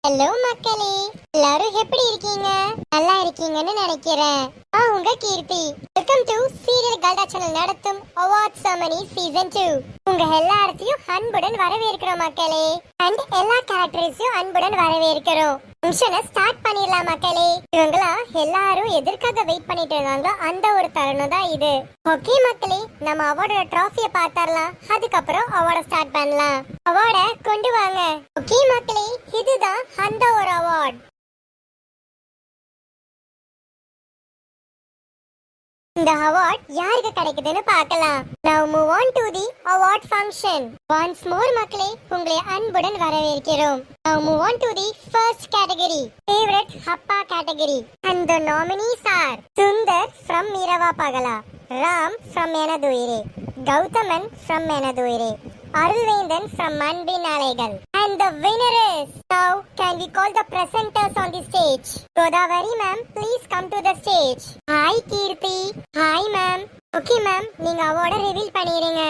Hello மக்களே, எல்லாரும் எப்படி இருக்கீங்க? நல்லா இருக்கீங்கன்னு நினைக்கிறேன். உங்க கீர்த்தி. Welcome to serial Galatta channel நடத்தும் அவார்ட் செரமனி சீசன் 2. உங்க எல்லாரையும் அன்புடன் வரவேற்கிறோம் மக்களே. அண்ட் எல்லா கேரக்டர்ஸையும் அன்புடன் வரவேற்கிறோம். ஃபங்க்ஷனை ஸ்டார்ட் பண்ணிடலாம் மக்களே. இவங்களா எல்லாரும் எதற்காக வெயிட் பண்ணிட்டு இருந்தாங்களோ அந்த ஒரு தருணம் தான் இது. ஓகே மக்களே, நம்ம அவார்டோட ட்ராஃபியை பார்த்தரலாம். அதுக்கப்புறம் அவார்டை ஸ்டார்ட் பண்ணலாம். அவார்டை கொண்டு வாங்க. ஓகே மக்களே, இதுதான் அந்த ஒரு அவார்ட். இந்த அவார்ட் யாருக்கு கிடைக்குதுன்னு பார்க்கலாம். Now move on to the award function. Once more மக்களே, உங்களை அன்புடன் வரவேற்கிறோம். Now move on to the first category, favorite happa category. And the nominees are Sundar from Mirava Pagala, Ram from Enaduire, Gautaman from Enaduire, Arulvendan from Manbin Alaygal. And the winner is, now can we call the presenters on the stage? Godavari ma'am, please come to the stage. Hi Kirti. Hi ma'am. Okay ma'am, நீங்க அவார்ட reveal பண்ணிடுங்க.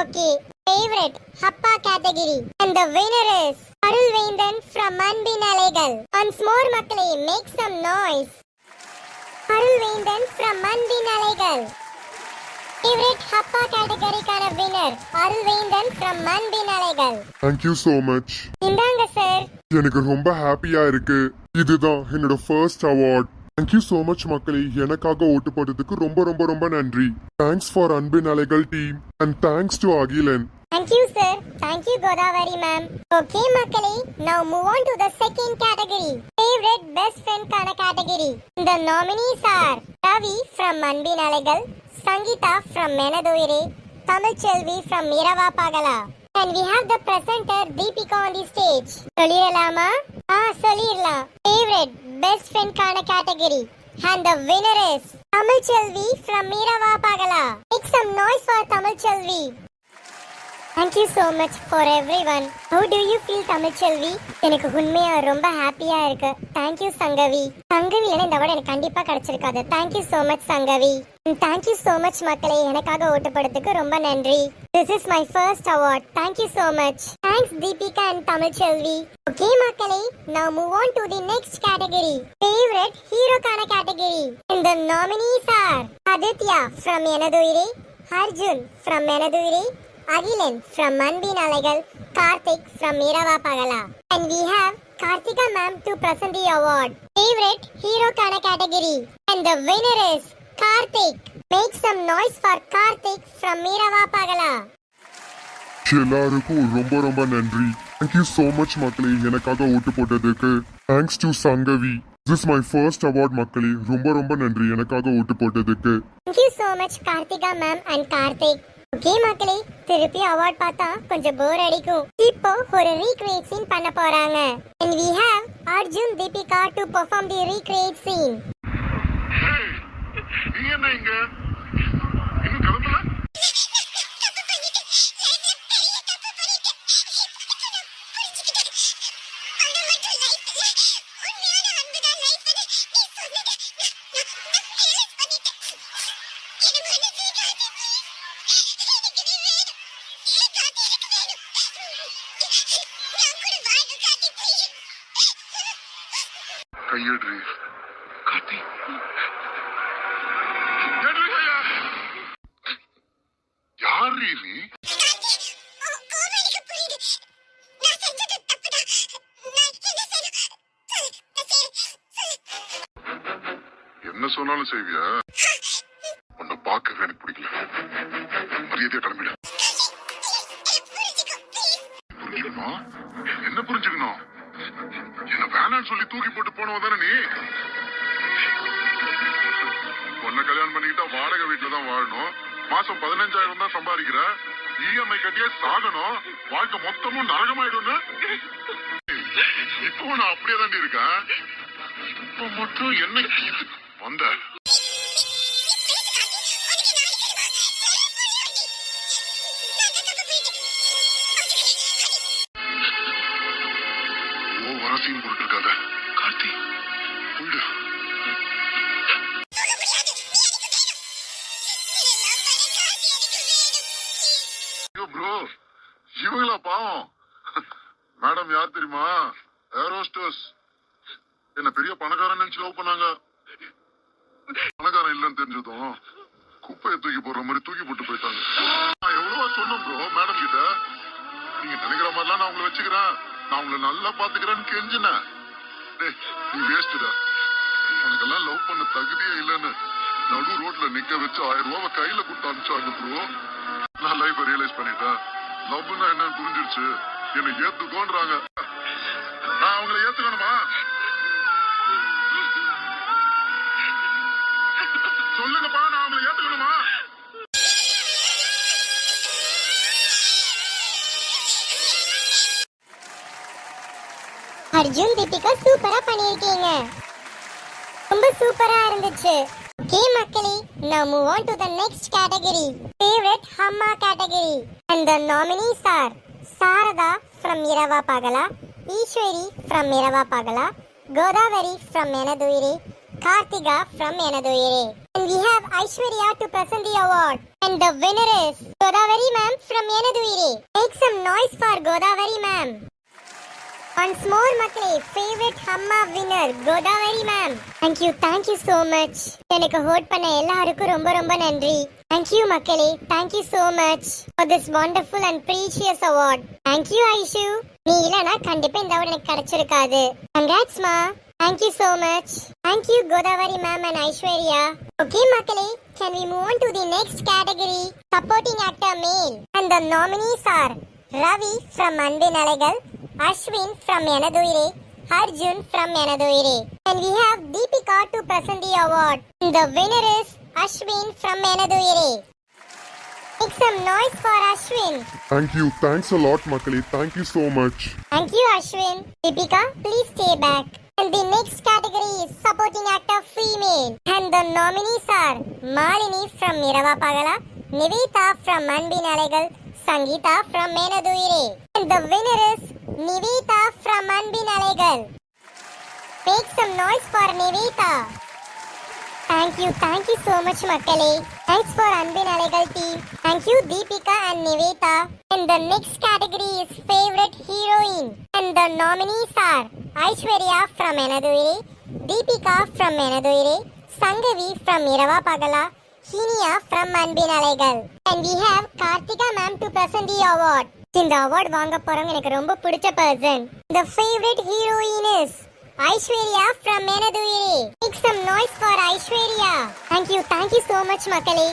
Okay. Favorite Happa category. And the winner is Arulvendan from Manbin Alaygal. Once more மக்களே, make some noise. Arulvendan from Manbin Alaygal. Favorite Happa category-க்கான winner Arulvendan from Manbin Alaygal. Thank you so much. இந்தாங்க sir. எனக்கு ரொம்ப ஹாப்பியா இருக்கு. இதுதான் என்னோட first award. Thank you so much மக்களே. எனக்காக ஓட்டு போட்டதுக்கு ரொம்ப ரொம்ப ரொம்ப நன்றி. Thanks for அன்பின் அலைகள் team and thanks to Akilan. Thank you sir. Thank you Godavari ma'am. Okay மக்களே, now move on to the second category, favorite best friend-க்கான category. The nominees are Ravi from Manbin Alaygal, Sangeeta from Menaduire, Tamil Chelvi from Mirava Pagala. And we have the presenter Deepika on the stage. சொல்லிரலாமா? சொல்லிரலாம். Favorite best friend-க்கான category. And the winner is Tamil Chelvi from Mirava Pagala. Make some noise for Tamil Chelvi. Thank you so much for everyone. How do you feel Tamil Chelvi? எனக்கு உண்மையா ரொம்ப ஹாப்பியா இருக்கு. Thank you Sangavi. Sangavi இல்லைன்னா இந்த award எனக்கு கண்டிப்பா கிடைச்சிருக்காது. Thank you so much Sangavi. And thank you so much மக்களே, எனக்காக ஓட்டு போட்டதுக்கு ரொம்ப நன்றி. This is my first award. Thank you so much. Thanks Deepika and Tamil Chelvi. Okay மக்களே, now move on to the next category, favorite hero-க்கான category. And the nominees are Aditya from Enaduire, Arjun from Enaduire, Agilan from Manbin Alaygal, Karthik from Mirava Pagala. And we have Karthika ma'am to present the award. Favorite hero-க்கான category. And the winner is Karthik. Make some noise for Karthik from Mirava Pagala. எல்லாருக்கும் ரொம்ப ரொம்ப நன்றி. Thank you so much மக்களே, எனக்காக ஓட்டு போட்டதுக்கு. Thanks to Sangavi. This is my first award மக்களே. ரொம்ப ரொம்ப நன்றி எனக்காக ஓட்டு போட்டதுக்கு. Thank you so much Karthika ma'am and Karthik. Okay மக்களே, திருப்பி அவார்ட் பார்த்தா கொஞ்சம் போர் அடிக்கும். இப்போ ஒரு ரீக்ரியேட் சீன் பண்ண போறாங்க. And we have Arjun Deepika to perform the recreate scene. நீ என்ன இங்க இன்னும் கிளம்பல? கையெடு கார்த்தி. யார் நீ? என்ன சொன்னாலும் செய்வியா? உன்னை பார்க்கவே எனக்கு பிடிக்கல. மரியாதையா கிளம்பிட. புரிஞ்சுக்கணும். என்ன புரிஞ்சுக்கணும்? என்ன வேணான்னு சொல்லி தூக்கி போட்டு போனவ தானே நீ? உன்னை கல்யாணம் பண்ணிக்கிட்டா வாடகை வீட்டுல தான் வாழணும். மாசம் 15,000 தான் சம்பாதிக்கிற. இஎம்ஐ கட்டியே சாகணும். வாழ்க்கை மொத்தமும் நரகமாயிடும். இப்போ நான் அப்படியே தாண்டி இருக்கேன். இப்ப மட்டும் என்ன வந்த வரசையும் போட்டுருக்காத கார்த்தி. போயிடு. ப்ரோ, இவங்களா பாவம். மேடம் யார் தெரியுமா? ஏரோஸ்டர்ஸ் என்ன பெரிய பணக்காரன் நினைச்சு லவ் பண்ணாங்க. பணக்காரன் இல்லைன்னு தெரிஞ்சதும் குப்பையை தூக்கி போடுற மாதிரி தூக்கி போட்டு போயிட்டாங்க. நான் எவ்வளவா சொன்னேன் ப்ரோ மேடம் கிட்ட, நீங்க நினைக்கிற மாதிரிலாம் நான் உங்களை வச்சுக்கிறேன், நான் உங்களை நல்லா பாத்துக்கிறேன்னு கெஞ்சினேன். டேய் நீ வேஸ்ட்டுடா, உனக்கெல்லாம் லவ் பண்ண தகுதியே இல்லைன்னு நடு ரோட்ல நிக்க வச்சு 1000 ரூபாவை கையில கொடுத்து அனுப்பிச்சாங்க ப்ரோ. நான் லைஃபை ரியலைஸ் பண்ணிட்டேன். லவ்னா என்னன்னு புரிஞ்சிருச்சு. என்னை ஏத்துக்கோன்றாங்க. நான் அவங்களை ஏத்துக்கணுமா? சொல்லுங்கப்பா, நான் அவங்களை ஏத்துக்கணுமா? அர்ஜுன் தீபிகா சூப்பரா பண்ணிருக்கீங்க, ரொம்ப சூப்பரா இருந்துச்சு. ஓகே மக்களே, now move on to the next category, favorite Hamma category, and the nominees are Sarada from Irava Pagala, Ishwari from Irava Pagala, Godavari from Enaduire, Karthika from Enaduire, and we have Aishwarya to present the award, and the winner is Godavari ma'am from Enaduire. Make some noise for Godavari ma'am. Once more மக்களே, favorite Hamma winner Godavari ma'am. Thank you so much. எனக்கு hot பண்ண எல்லாருக்கும் ரொம்ப ரொம்ப நன்றி. Thank you மக்களே, thank you so much for this wonderful and precious award. Thank you Aishu. நீ இல்லனா கண்டிப்பா இந்த award எனக்கு கிடைச்சிருக்காது. Congrats ma. Thank you so much. Thank you Godavari ma'am and Aishwarya. Okay மக்களே, can we move on to the next category, supporting actor male, and the nominees are Ravi from Anbin Alagal, Ashwin from Enaduire, Arjun from Enaduire, and we have Deepika to present the award. The winner is Ashwin from Enaduire. Make some noise for Ashwin. Thanks a lot மக்களே, thank you so much. Thank you Ashwin. Deepika, please stay back. And the next category is supporting actor female, and the nominees are Malini from Irava Pagala, Nivita from Anbin Alagal, Sangeeta from Enaduire, and the winner is Nivita from Anbin Alagal. Make some noise for Nivita. Thank you so much மக்களே. Thanks for Anbin Alagal team. Thank you Deepika and Nivita. And the next category is favorite heroine, and the nominees are Aishwarya from Enaduire, Deepika from Enaduire, Sangavi from Irava Pagala, Hinia from Anbin Alagal, and we have Karthika ma'am to present the award. இந்த award வாங்க போறவங்க எனக்கு ரொம்ப பிடிச்ச person. The favorite heroine is Aishwarya from Enaduire. Make some noise for Aishwarya. Thank you so much மக்களே.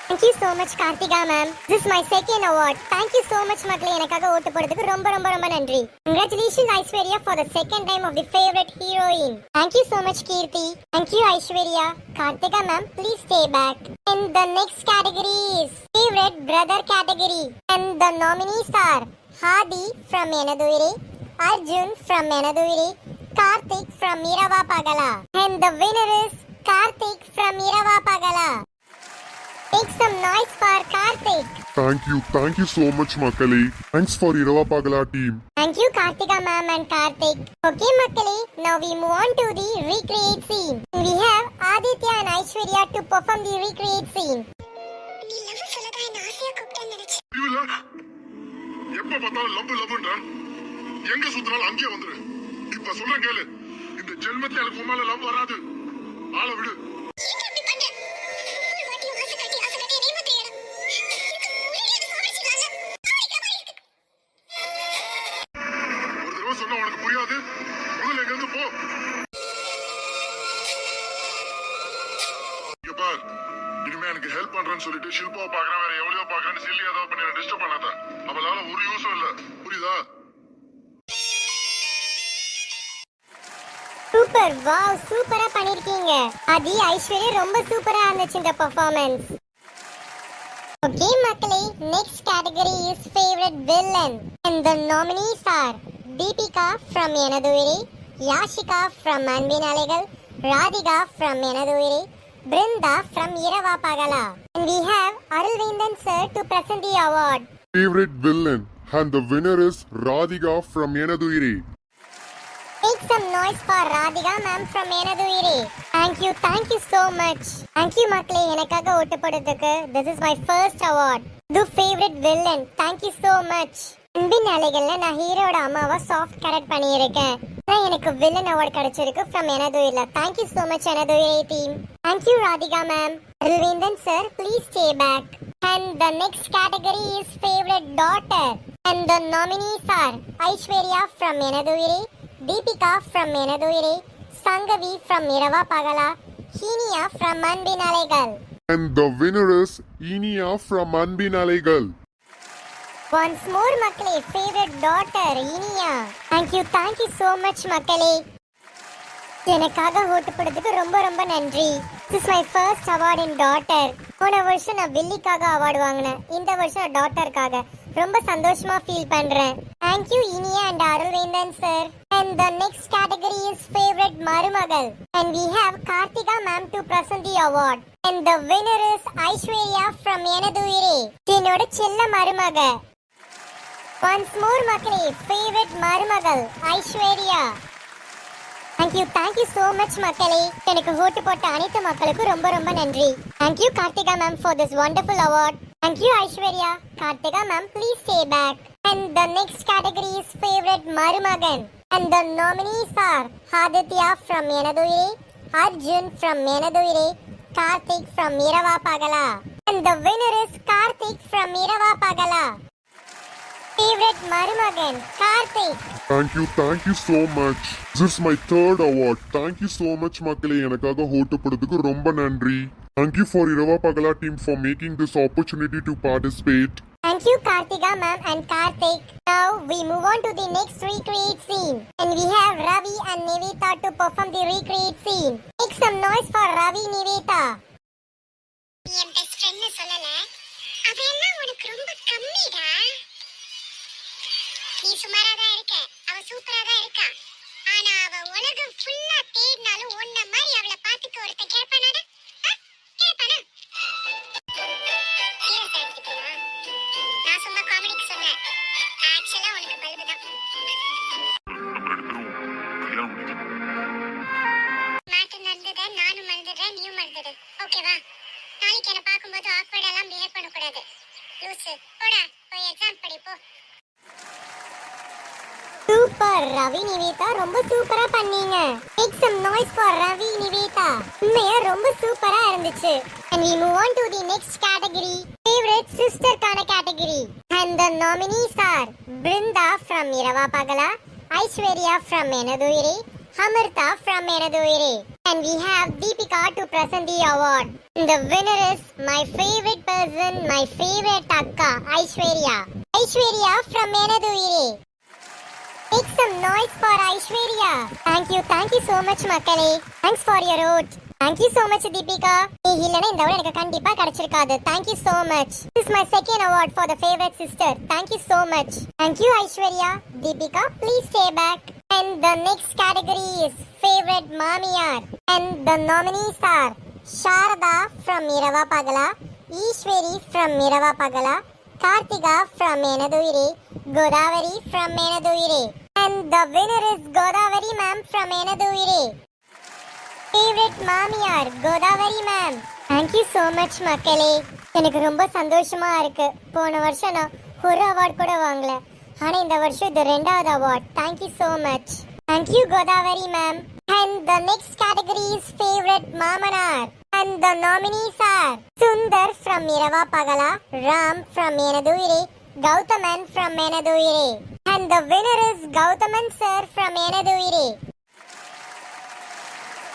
Thank you so much Karthika ma'am. This is my second award. Thank you so much மக்களே, எனக்காக ஓட்டு போடுறதுக்கு ரொம்ப ரொம்ப ரொம்ப நன்றி. Congratulations Aishwarya for the second time of the favorite heroine. Thank you so much Kirti. Thank you Aishwarya. Karthika ma'am, please stay back. And the next category is favorite brother category, and the nominees are Hadi from Enaduire, Arjun from Enaduire, Karthik from Irava Pagala, and the winner is Karthik from Irava Pagala. Make some noise for Karthik. Thank you so much மக்களே. Thanks for Irava Pagala team. Thank you Karthika ma'am and Karthik. Okay மக்களே, now we move on to the recreate scene. We have Aditya and Aishwarya to perform the recreate scene. நீ love சொல்லதா என்ன ஆசையா கூப்பிட்டேன்னு நினைச்சேன். இல்ல எப்ப பார்த்தாலும் லவ்ன்ற எங்க சுத்தினாலும் அங்கேயே வந்துரு. இப்ப சொல்ற கேளு, இந்த ஜென்மத்துல எனக்கு உன் மேல லவ் வராது. ஆள விடு. ஒரு தடவை சொன்னா உனக்கு புரியாது. முதல்ல எங்க இருந்து போ. இங்க பார், இனிமே எனக்கு ஹெல்ப் பண்றேன்னு சொல்லிட்டு ஷில்பாவை பாக்குறேன், வேற எவ்வளவோ பாக்குறேன்னு சில்லி ஏதாவது பண்ணி டிஸ்டர்ப் பண்ணாத. அவளால ஒரு யூஸும் இல்ல, புரியுதா? சூப்பர், வாவ், சூப்பரா பண்ணிருக்கீங்க. ஆதி, ஐஸ்வர்யா ரொம்ப சூப்பரா இருந்துச்சு இந்த பெர்ஃபார்மன்ஸ். ஓகே மக்களே, next category is favourite villain, and the nominees are Deepika from Enaduire, Yashika from Anbin Alagal, Radhika from Enaduire, Brinda from Irava Pagala, and we have Arulvindan sir to present the award. Favorite villain, and the winner is Radhika from Enaduire. Make some noise for Radhika ma'am from Enaduire. Thank you so much. Thank you மக்களே, எனக்காக ஓட்டு போட்டதுக்கு. This is my first award. The favorite villain. Thank you so much. அன்பின் அலைகள்ல நான் ஹீரோட அம்மாவை soft carat பண்ணியிருக்கேன். ஆனா எனக்கு வில்லன் அவார்ட் கிடைச்சிருக்கு ஃப்ரம் எனதுயிர்ல. Thank you so much எனதுயிரை team. Thank you Radhika ma'am. Ravindhan sir please stay back. And the next category is favorite daughter. And the nominees are Aishwarya from எனதுயிரை, Deepika from எனதுயிரை, Sangavi from இரவா பகலா, Hiniya from அன்பின் அலைகள். And the winner is Inia from அன்பின் அலைகள். Once more மக்களே, favorite daughter Iniya. Thank you so much மக்களே. எனக்காக ஓட்டு போட்டதுக்கு ரொம்ப ரொம்ப நன்றி. This is my first award in daughter. போன வருஷம் நான் வில்லிக்காக அவார்டு வாங்கினேன். இந்த வருஷம் டாட்டருக்காக ரொம்ப சந்தோஷமா ஃபீல் பண்றேன். Thank you Iniya and Arulvendhan sir. And the next category is favorite மருமகள். And we have Karthika ma'am to present the award. And the winner is Aishwarya from எனதுயிரே. என்னோட செல்ல மருமக. Once more மக்களே, favorite மருமகள் Aishwarya. Thank you so much மக்களே. எனக்கு ஓட்டு போட்ட அனைத்து மக்களுக்கும் ரொம்ப ரொம்ப நன்றி. Thank you Karthika ma'am for this wonderful award. Thank you Aishwarya. Karthika ma'am please stay back. And the next category is favorite மருமகன். And the nominees are Aditya from எனதுயிரே, Arjun from எனதுயிரே, Karthik from இரவா பகலா. And the winner is Karthik from இரவா பகலா. Favorite மருமகன் Karthik. Thank you so much. This is my third award. Thank you so much மக்களே, எனக்காக ஓட்டு போட்டதுக்கு ரொம்ப நன்றி. Thank you for இரவா பகலா team for making this opportunity to participate. Thank you Karthika ma'am and Karthik. Now we move on to the next recreate scene. And we have Ravi and Nivita to perform the recreate scene. Make some noise for Ravi Nivita. N best friend சொல்லல. அதெல்லாம் உனக்கு ரொம்ப கம்மிடா. நீ சுமாரா தான் இருக்க, அவ சூப்பரா தான் இருக்கா. ஆனா அவ உலகம் ஃபுல்லா தேடினாலும் உன்ன மாதிரி அவளை பாத்துக்க ஒருத்தன் கேட்பானாடா? கேட்பானா? சீரியஸா எடுத்துக்கிறியா? நான் சும்மா காமெடிக்கு சொன்னேன். ஆக்சுவலா உனக்கு பல்பு தான். மாட்டு நடந்தத நானும் மறந்துடுறேன், நீயும் மறந்துடு. ஓகேவா? நாளைக்கு என்ன பார்க்கும்போது ஆக்வர்ட் எல்லாம் பிஹேவ் பண்ணக்கூடாது. லூசு போடா, போய் எக்ஸாம் படி போ. சூப்பர் ரவி நிவேதா, ரொம்ப சூப்பரா பண்ணீங்க. Make some noise for Ravi Nivetha. உண்மையா ரொம்ப சூப்பரா இருந்துச்சு. And we move on to the next category, favorite sister கான category. And the nominees are Brinda from இரவா பகலா, Aishwarya from எனதுயிரே, Amartha from எனதுயிரே. And we have Deepika to present the award. And the winner is my favorite person, my favorite akka, Aishwarya. Aishwarya from எனதுயிரே. Make some noise for Aishwarya. Thank you so much மக்களே. Thanks for your vote. Thank you so much Deepika. நீ இல்லனா இந்த award எனக்கு கண்டிப்பா கிடைச்சிருக்காது. Thank you so much. This is my second award for the favorite sister. Thank you so much. Thank you Aishwarya. Deepika please stay back. And the next category is favorite மாமியார். And the nominees are Sharada from இரவா பகலா, Ishwari from இரவா பகலா, Karthika from எனதுயிரே, Godavari from எனதுயிரே. And the winner is Godavari ma'am from எனதுயிரே. Favorite மாமியார் Godavari ma'am. Thank you so much மக்களே. எனக்கு ரொம்ப சந்தோஷமா இருக்கு. போன வருஷம் நான் ஒரு அவார்ட் கூட வாங்கல. ஆனா இந்த வருஷம் இது ரெண்டாவது award. Thank you so much. Thank you Godavari ma'am. And the next category is favorite மாமனார். And the nominees are Sundar from இரவா பகலா, Ram from எனதுயிரே, Gautaman from எனதுயிரே. And the winner is Gautaman sir from எனதுயிரே.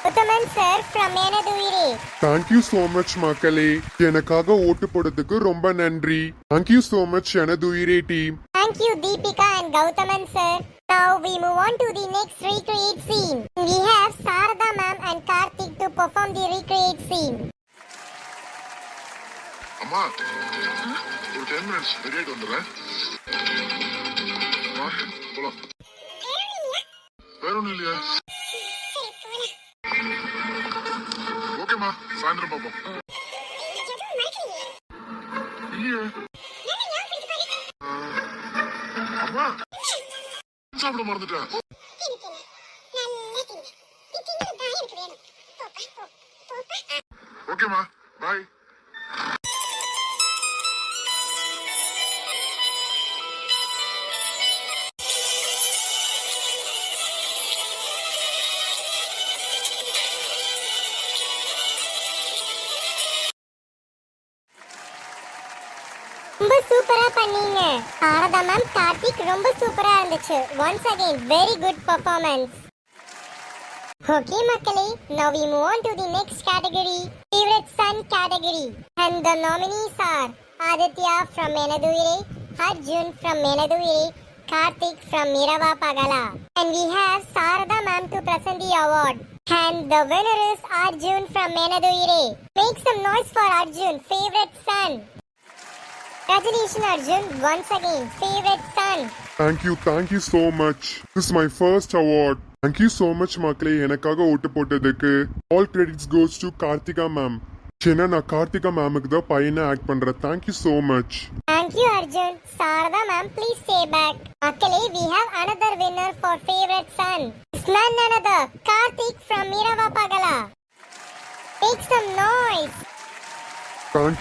Gautaman sir from எனதுயிரே. Thank you so much மக்களே, எனக்காக ஓட்டு போட்டதுக்கு ரொம்ப நன்றி. Thank you so much எனதுயிரே team. Thank you Deepika and Gautaman sir. Now we move on to the next recreate scene. We have Sarada ma'am and Karthik to perform the recreate scene. அம்மா ஒரு 10 minutes ரெடியாயிட்டு வந்துடுறேன். போலாம். வேற ஒன்றும் இல்லையா? ஓகேம்மா, சாயந்தரம் பார்ப்போம். இல்லையே அம்மா, சாப்பிட மறந்துட்டேன். ஓகேம்மா, பாய். சூப்பரா பண்ணீங்க. சாரதா மேம், கார்த்திக் ரொம்ப சூப்பரா இருந்துச்சு. once again very good performance. Okay மக்களே, now we move on to the next category, favorite son category, and the nominees are Aditya from Menaduyire, Arjun from Menaduyire, Karthik from Mirava Pagala, and we have Sarada ma'am to present the award. And the winner is Arjun from Menaduyire. Make some noise for Arjun, favorite son. Congratulations Arjun, once again favorite son. Thank you so much. This is my first award. Thank you so much மக்களே, எனக்காக ஓட்டு போட்டதுக்கு. All credits goes to Karthika ma'am. சின்ன நான் கார்த்திகா மேமுக்கு தான் பையனை act பண்றேன். Thank you so much. Thank you Arjun. Sarada ma'am, please stay back. மக்களே, we have another winner for favorite son. It's none another, Karthik from Mirava Pagala. Make some noise. Thank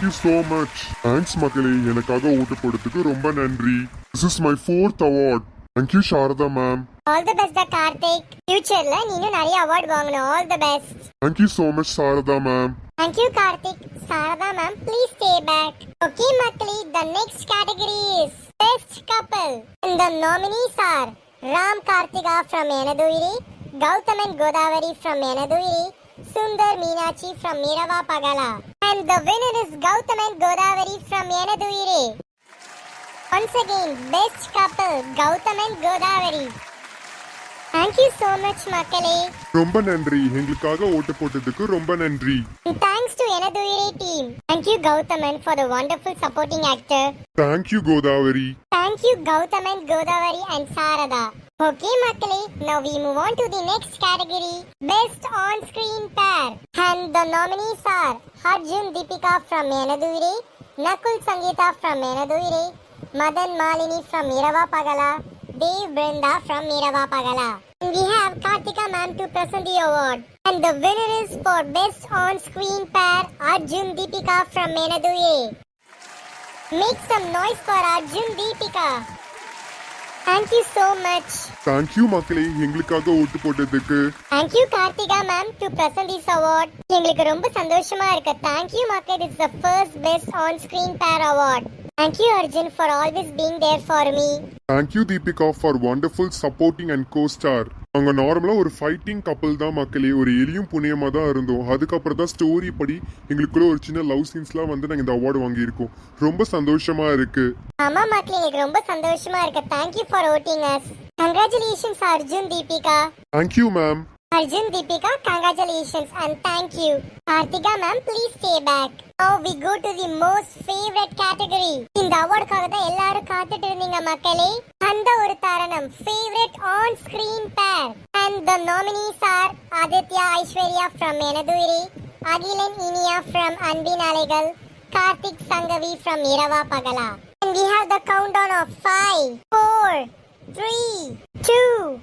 you so much. Thanks மக்களே, எனக்காக ஓட்டு போட்டதுக்கு ரொம்ப நன்றி. This is my 4th award. Thank you Sharada ma'am. All the best Karthik. Futureல நீனும் நிறைய award வாங்கணும். All the best. Thank you so much Sharada ma'am. Thank you Karthik. Sarada ma'am, please stay back. Okay மக்களே, the next category is best couple. And the nominees are Ram Karthika from Menaduyire, Gautam and Godavari from Menaduyire, Sundar Meenachi from Mirava Pagala. And the winner is Gautam and Godavari from Menaduyire. Once again, best couple, Gautam and Godavari. Thank you so much மக்களே. ரொம்ப நன்றி, எங்களுக்காக ஓட்டு போட்டதுக்கு ரொம்ப நன்றி. Thanks to Enaduyire team. Thank you Gautaman for the wonderful supporting actor. Thank you Godavari. Thank you Gautaman, Godavari and Sarada. Okay மக்களே, now we move on to the next category, best on-screen pair. And the nominees are Arjun Deepika from Enaduyire, Nakul Sangeeta from Enaduyire, Madan Malini from Mirava Pagala, Dev Brenda from Mirava Pagala. And we have Karthika ma'am to present the award. And the winner is for best on-screen pair, Arjun Deepika from Menaduyire. Make some noise for Arjun Deepika. Thank you so much. Thank you மக்களே, எங்களுக்காக ஓட்டு போட்டதுக்கு. Thank you Karthika ma'am to present this award. எங்களுக்கு ரொம்ப சந்தோஷமா இருக்கு. Thank you மக்களே, this is the first best on-screen pair award. Thank you Arjun for always being there for me. Thank you Deepika for wonderful supporting and co-star. அவங்க நார்மலா ஒரு fighting கப்பல் தான் மக்களே, ஒரு எலியும் புனியமா தான் இருந்தோம். அதுக்கப்புறம் தான் ஸ்டோரி படி எங்களுக்குள்ள ஒரு சின்ன லவ் சீன்ஸ்லாம் வந்து நாங்க இந்த அவார்டு வாங்கியிருக்கோம். ரொம்ப சந்தோஷமா இருக்கு. ஆமா மக்களே, எனக்கு ரொம்ப சந்தோஷமா இருக்கு. Thank you for voting us. Congratulations Arjun Deepika. Thank you ma'am. Arjun Deepika, congratulations and thank you. Karthika ma'am, please stay back. Now we go to the most favorite category. இந்த அவார்டுக்காக தான் எல்லாரும் காத்துட்டு இருந்தீங்க மக்களே. அந்த ஒரு தருணம், favorite on screen pair. And the nominees are Aditya Aishwarya from Menaduyire, Agilan Inia from Anbin Alaygal, Karthik Sangavi from Mirava Pagala. And we have the countdown of 5, 4, 3, 2,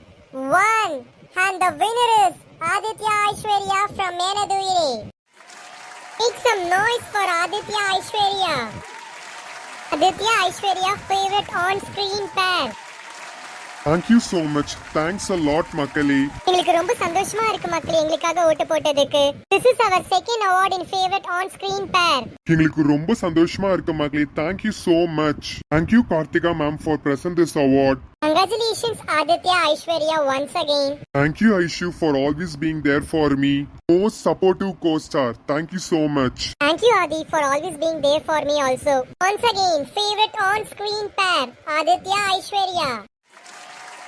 1. And the winner is Aditya Aishwarya from Menaduyire. Make some noise for Aditya Aishwarya. Aditya Aishwarya favorite on-screen pair. Thank you so much. Thanks a lot மக்களே. எங்களுக்கு ரொம்ப சந்தோஷமா இருக்கு மக்களே, எங்களுக்காக ஓட்டு போட்டதுக்கு. This is our second award in favorite on-screen pair. எங்களுக்கு ரொம்ப சந்தோஷமா இருக்கு மக்களே. Thank you so much. Thank you Karthika ma'am for present this award. Congratulations Aditya Aishwarya once again. Thank you Aishu for always being there for me. Most supportive co-star. Thank you so much. Thank you Adi for always being there for me also. Once again, favorite on-screen pair, Aditya Aishwarya.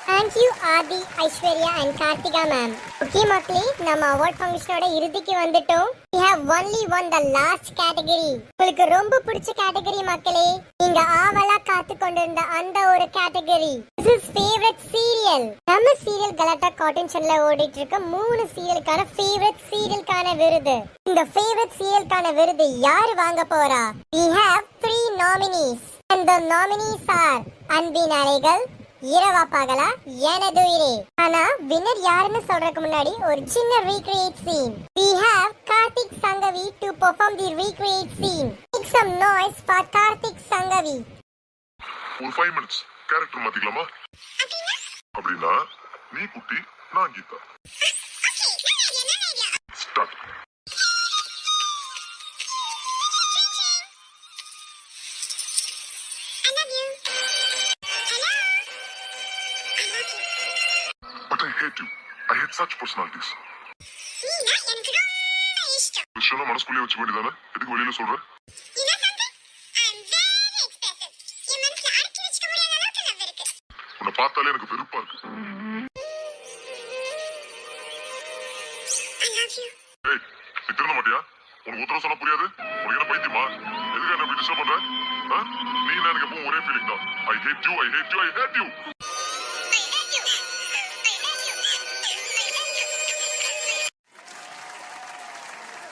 Thank you Adi, Aishwarya and Karthika ma'am. Okay மக்களே, நம்ம award ஃபங்க்ஷனோட இறுதிக்கு வந்துட்டோம். We have only won the last category. உங்களுக்கு ரொம்ப பிடிச்ச category மக்களே, நீங்க ஆவலா காத்து கொண்டிருந்த அந்த ஒரு category. This is favorite serial. நம்ம சீரியல் கலாட்டா கார்ட்டூன் சேனல்ல ஓடிட்டு இருக்க 3 சீரியலுக்கான favorite சீரியலுக்கான விருது. இந்த favorite சீரியலுக்கான விருது யார் வாங்க போறா? We have 3 nominees. And the nominees are அன்பின் அலைகள், இரவா பகலா, எனதுயிரே. ஆனா வின்னர் யாருன்னு சொல்றதுக்கு முன்னாடி ஒரு சின்ன recreate scene. We have Karthik Sangavi to perform the recreate scene. Make some noise for Karthik Sangavi. ஒரு 5 minutes கேரக்டர் மாத்திக்கலாமா? அப்படின்னா நீ குட்டி, நான் Geetha. Start. hate you. I hate such personalities. நீனா எனக்கு ரொம்ப இஷ்டம். விஷயம் மனசுக்குள்ளே வச்சுக்க வேண்டியதானே? எதுக்கு வெளியில சொல்ற? என்ன சொல்ற? I'm very expressive. என் மனசுல அடக்கி வச்சுக்க முடியாத அளவுக்கு லவ் இருக்கு. உன்னை பார்த்தாலே எனக்கு வெறுப்பா இருக்கு. I love you. ஏய், நீ திருந்த மாட்டியா? உனக்கு உத்தரவு சொன்னா புரியாது? உனக்கு என்ன பைத்தியமா? எதுக்கு என்ன இப்படி டிஸ்டர்ப் பண்ற? நீ எனக்கு எப்பவும் ஒரே ஃபீலிங் தான். I hate you, I hate you, I hate you.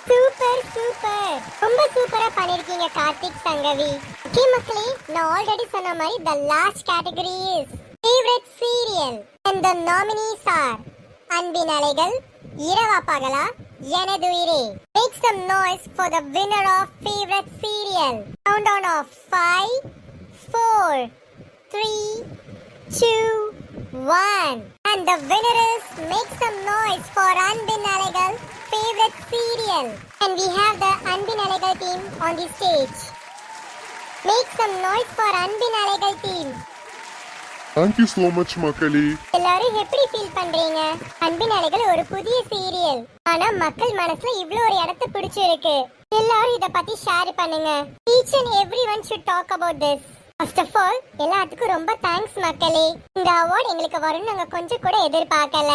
Super super, ரொம்ப சூப்பரா பண்ணிருக்கீங்க கார்த்திக் சங்கவி. ஓகே மக்களே, நான் ஆல்ரெடி சொன்ன மாதிரி the last category is favorite serial and the nominees are அன்பின் அலைகள், இரவா பகலா, எனதுயிரே. Make some noise for the winner of favorite serial. Countdown of 5, 4, 3, 2, 1. And the winner is make some noise for அன்பின் அலைகள் favorite serial. And we have the அன்பின் அலைகள் team on the stage. Make some noise for அன்பின் அலைகள் team. Thank you so much மக்களே. எல்லாரும் எப்படி feel பண்றீங்க? அன்பின் அலைகள் ஒரு புதிய சீரியல், ஆனா மக்கள் மனசுல இவ்ளோ ஒரு இடத்தை பிடிச்சிருக்கு. எல்லாரும் இத பத்தி ஷேர் பண்ணுங்க. Each and everyone should talk about this. First of all, எல்லாத்துக்கும் ரொம்ப தேங்க்ஸ் மக்களே. இந்த அவார்ட் எங்களுக்கு வரும்னு நாங்க கொஞ்சம் கூட எதிர்பார்க்கல.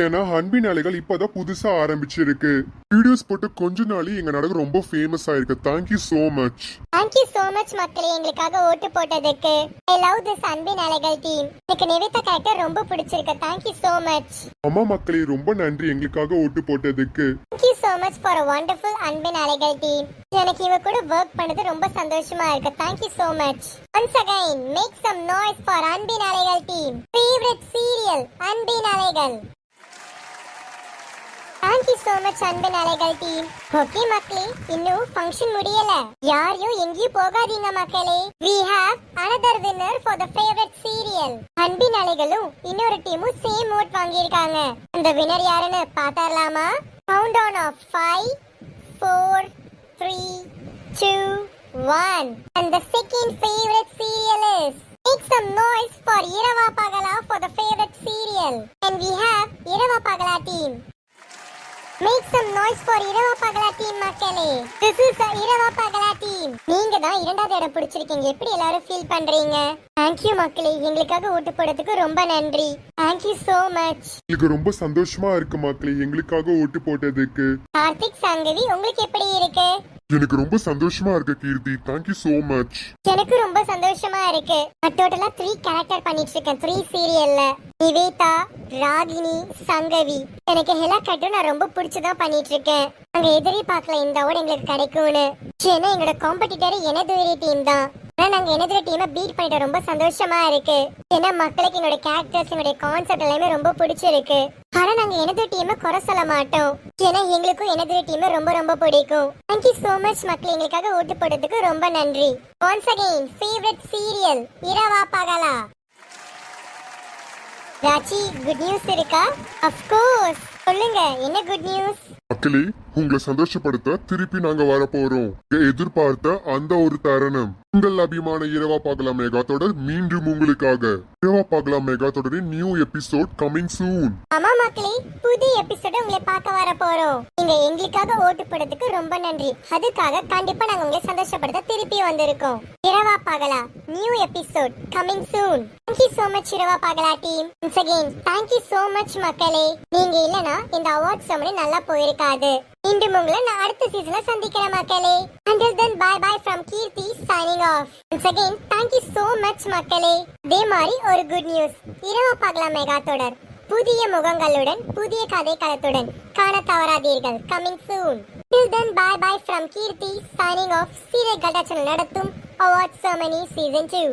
ஏன்னா அன்பின் அலைகள் இப்பதான் புதுசா ஆரம்பிச்சிருக்கு. வீடியோஸ் போட்டு கொஞ்ச நாளே எங்க நாடகம் ரொம்ப ஃபேமஸ் ஆயிருக்கு. Thank you so much. Thank you so much மக்களே, எங்களுக்காக ஓட்டு போட்டதுக்கு. ஐ லவ் திஸ் அன்பின் அலைகள் டீம். எனக்கு நிவேதா கேரக்டர் ரொம்ப பிடிச்சிருக்கு. Thank you so much. அம்மா மக்களே, ரொம்ப நன்றி எங்களுக்காக ஓட்டு போட்டதுக்கு. Thank you so much for a wonderful அன்பின் அலைகள் டீம். எனக்கு இவ கூட வர்க் பண்ணது ரொம்ப சந்தோஷமா இருக்கு. Thank you so much. Once again, make some noise for அன்பின் அலைகள் டீம். Favorite serial அன்பின் அலைகள். Thank you so much அன்பின் அலைகள் டீம். ஓகே மக்களே, இன்னும் ஃபங்க்ஷன் முடியல. யாரையும் எங்கேயும் போகாதீங்க மக்களே. We have another winner for the favorite serial. அன்பின் அலைகளும் இன்னொரு டீமும் சேம் ஓட் வாங்கியிருக்காங்க. அந்த வின்னர் யாருன்னு பார்த்தறலாமா? Countdown of 5, 4, 3, 2, 1. And the second favorite serial is make some noise for இரவா பகலா for the favorite serial. And we have இரவா பகலா team. Make some noise for இரவா பகலா டீம் மக்களே. This is the இரவா பகலா டீம். நீங்க தான் இரண்டாவது இடம் பிடிச்சிருக்கீங்க. எப்படி எல்லாரும் ஃபீல் பண்றீங்க? Thank you மக்களே, எங்களுக்காக ஓட்டு போட்டதுக்கு ரொம்ப நன்றி. Thank you so much. எங்களுக்கு ரொம்ப சந்தோஷமா இருக்கு மக்களே, எங்களுக்காக ஓட்டு போட்டதுக்கு. கார்த்திக் சங்கவி, உங்களுக்கு எப்படி இருக்கு? எனக்கு ரொம்ப சந்தோஷமா இருக்கு கீர்த்தி. Thank you so much. எனக்கு ரொம்ப சந்தோஷமா இருக்கு. நான் டோட்டலா 3 கேரக்டர் பண்ணிட்டு இருக்கேன் 3 சீரியல்ல. நிவேதா, ராகினி, சங்கவி. எனக்கு ஹெலா கட்டும் நான் ரொம்ப பிடிச்சுதான் பண்ணிட்டு இருக்கேன். அங்க எதிரி பார்க்கல இந்த அவார்டு எங்களுக்கு கிடைக்கும்னு. ஏன்னா எங்களோட காம்படிட்டர் எனதுயிரி டீம் தான். ஆனா நாங்க எனதுயிரி டீமை பீட் பண்ணிட்டு ரொம்ப சந்தோஷமா இருக்கு. ஏன்னா மக்களுக்கு என்னோட கேரக்டர்ஸ், என்னோட கான்செப்ட் எல்லாமே ரொம்ப பிடிச்சிருக்கு. ஆனா நாங்க எனதுயிரி டீமை குறை சொல்ல மாட்டோம். ஏன்னா எங்களுக்கும் எனதுயிரி டீமை ரொம்ப ரொம்ப பிடிக்கும். தேங்க்யூ சோ மச் மக்கள், எங்களுக்காக ஓட்டு போட்டதுக்கு ரொம்ப நன்றி. Once again, favorite serial இரவா பகலா. ராச்சி, குட் நியூஸ் இருக்கா? Of course. சொல்லுங்க, என்ன குட் நியூஸ்? மக்களே, உங்களை சந்தோஷப்படுத்த திருப்பி நாங்க வர போறோம். எதிர்பார்த்த அந்த ஒரு தருணம், உங்கள் அபிமான இரவா பகலாம் மெகா தொடர் மீண்டும் உங்களுக்காக. இரவா பகலாம் மெகா தொடரின் நியூ எபிசோட் கமிங் சூன். ஆமா மக்களே, புது எபிசோட உங்களை பார்க்க வர போறோம். நீங்க எங்களுக்காக ஓட்டு போட்டதுக்கு ரொம்ப நன்றி. அதுக்காக கண்டிப்பா நாங்க உங்களை சந்தோஷப்படுத்த திருப்பி வந்திருக்கோம். இரவா பகலா new episode coming soon. Thank you so much இரவா பகலா team. Once again, thank you so much மக்களே. நீங்க இல்லனா இந்த அவார்ட் செமனி நல்லா போயிருக்காது. மீண்டும் உங்களை நான் அடுத்த சீசன்ல சந்திக்கிறேன் மக்களே. Until then, bye bye from Kirti signing off. Once again, thank you so much மக்களே. இதே மாதிரி ஒரு குட் நியூஸ், இரவா பகலா மெகா தொடர் புதிய முகங்களுடன் புதிய கதை களத்துடன் காண தவறாதீர்கள். Coming soon. Till then, bye bye from Kirti signing off. Serial Galatta channel நடத்தும் அவார்ட் செமனி சீசன் 2.